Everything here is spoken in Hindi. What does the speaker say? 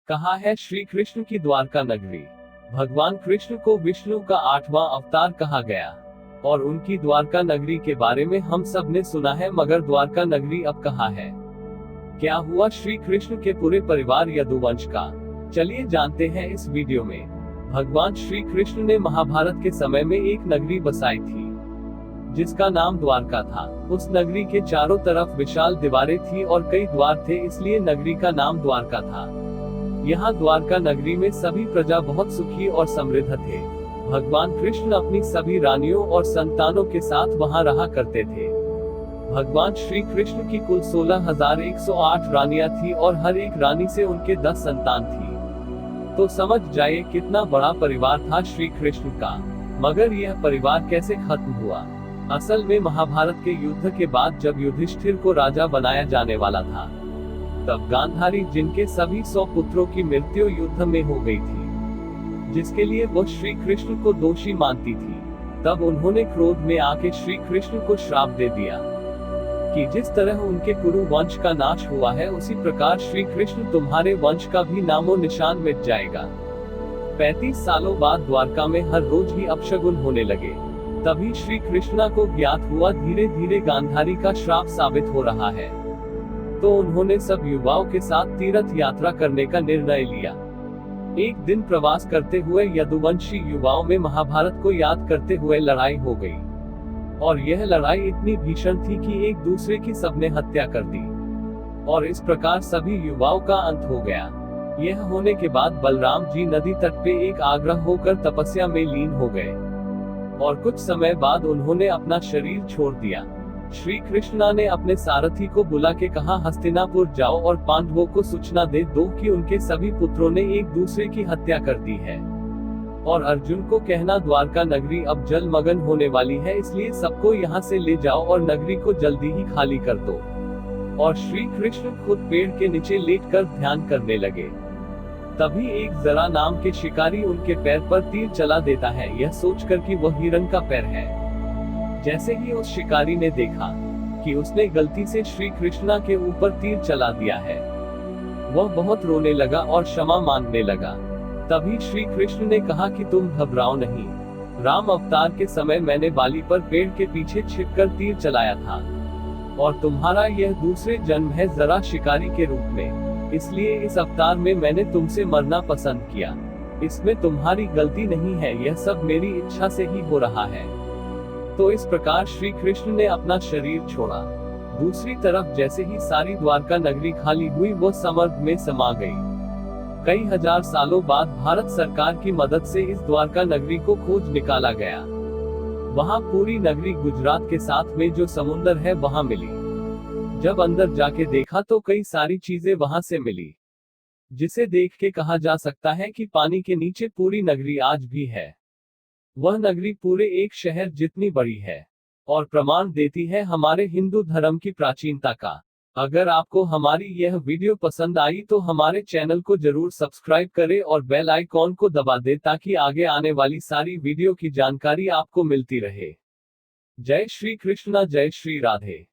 कहाँ है श्री कृष्ण की द्वारका नगरी। भगवान कृष्ण को विष्णु का 8वां अवतार कहा गया और उनकी द्वारका नगरी के बारे में हम सब ने सुना है, मगर द्वारका नगरी अब कहाँ है? क्या हुआ श्री कृष्ण के पूरे परिवार यदुवंश का? चलिए जानते हैं इस वीडियो में। भगवान श्री कृष्ण ने महाभारत के समय में एक नगरी बसाई थी जिसका नाम द्वारका था। उस नगरी के चारों तरफ विशाल दीवारें थी और कई द्वार थे, इसलिए नगरी का नाम द्वारका था। यहाँ द्वारका नगरी में सभी प्रजा बहुत सुखी और समृद्ध थे। भगवान कृष्ण अपनी सभी रानियों और संतानों के साथ वहाँ रहा करते थे। भगवान श्री कृष्ण की कुल 16,108 रानियां थी और हर एक रानी से उनके 10 संतान थी। तो समझ जाइए कितना बड़ा परिवार था श्री कृष्ण का। मगर यह परिवार कैसे खत्म हुआ? असल में महाभारत के युद्ध के बाद जब युधिष्ठिर को राजा बनाया जाने वाला था, तब गांधारी, जिनके सभी 100 पुत्रों की मृत्यु युद्ध में हो गई थी, जिसके लिए वो श्री कृष्ण को दोषी मानती थी, तब उन्होंने क्रोध में आके श्री कृष्ण को श्राप दे दिया कि जिस तरह उनके कुरु वंश का नाश हुआ है, उसी प्रकार श्री कृष्ण तुम्हारे वंश का भी नामो निशान मिट जाएगा। 35 सालों बाद द्वारका में हर रोज ही अपशगुन होने लगे। तभी श्री कृष्णा को ज्ञात हुआ धीरे धीरे गांधारी का श्राप साबित हो रहा है। तो उन्होंने सब युवाओं के साथ तीर्थ यात्रा करने का निर्णय लिया। एक दिन प्रवास करते हुए यदुवंशी युवाओं में महाभारत को याद करते हुए लड़ाई हो गई और यह लड़ाई इतनी भीषण थी कि एक दूसरे की सबने हत्या कर दी और इस प्रकार सभी युवाओं का अंत हो गया। यह होने के बाद बलराम जी नदी तट पे एक आग्रह होकर तपस्या में लीन हो गए और कुछ समय बाद उन्होंने अपना शरीर छोड़ दिया। श्री कृष्णा ने अपने सारथी को बुला के कहा, हस्तिनापुर जाओ और पांडवों को सूचना दे दो कि उनके सभी पुत्रों ने एक दूसरे की हत्या कर दी है और अर्जुन को कहना द्वारका नगरी अब जलमग्न होने वाली है, इसलिए सबको यहाँ से ले जाओ और नगरी को जल्दी ही खाली कर दो। और श्री कृष्ण खुद पेड़ के नीचे लेटकर ध्यान करने लगे। तभी एक जरा नाम के शिकारी उनके पैर पर तीर चला देता है, यह सोचकर कि वह हिरण का पैर है। जैसे ही उस शिकारी ने देखा कि उसने गलती से श्री कृष्णा के ऊपर तीर चला दिया है, वह बहुत रोने लगा और क्षमा मांगने लगा। तभी श्री कृष्ण ने कहा कि तुम घबराओ नहीं, राम अवतार के समय मैंने बाली पर पेड़ के पीछे छिपकर तीर चलाया था और तुम्हारा यह दूसरे जन्म है जरा शिकारी के रूप में, इसलिए इस अवतार में मैंने तुमसे मरना पसंद किया। इसमें तुम्हारी गलती नहीं है, यह सब मेरी इच्छा से ही हो रहा है। तो इस प्रकार श्री कृष्ण ने अपना शरीर छोड़ा। दूसरी तरफ जैसे ही सारी द्वारका नगरी खाली हुई, वो समर्द में समा गई। कई हजार सालों बाद भारत सरकार की मदद से इस द्वारका नगरी को खोज निकाला गया। वहां पूरी नगरी गुजरात के साथ में जो समुंदर है वहां मिली। जब अंदर जाके देखा तो कई सारी चीजें वहां से मिली, जिसे देख के कहा जा सकता है कि पानी के नीचे पूरी नगरी आज भी है। वह नगरी पूरे एक शहर जितनी बड़ी है और प्रमाण देती है हमारे हिंदू धर्म की प्राचीनता का। अगर आपको हमारी यह वीडियो पसंद आई तो हमारे चैनल को जरूर सब्सक्राइब करें और बेल आइकॉन को दबा दें ताकि आगे आने वाली सारी वीडियो की जानकारी आपको मिलती रहे। जय श्री कृष्णा, जय श्री राधे।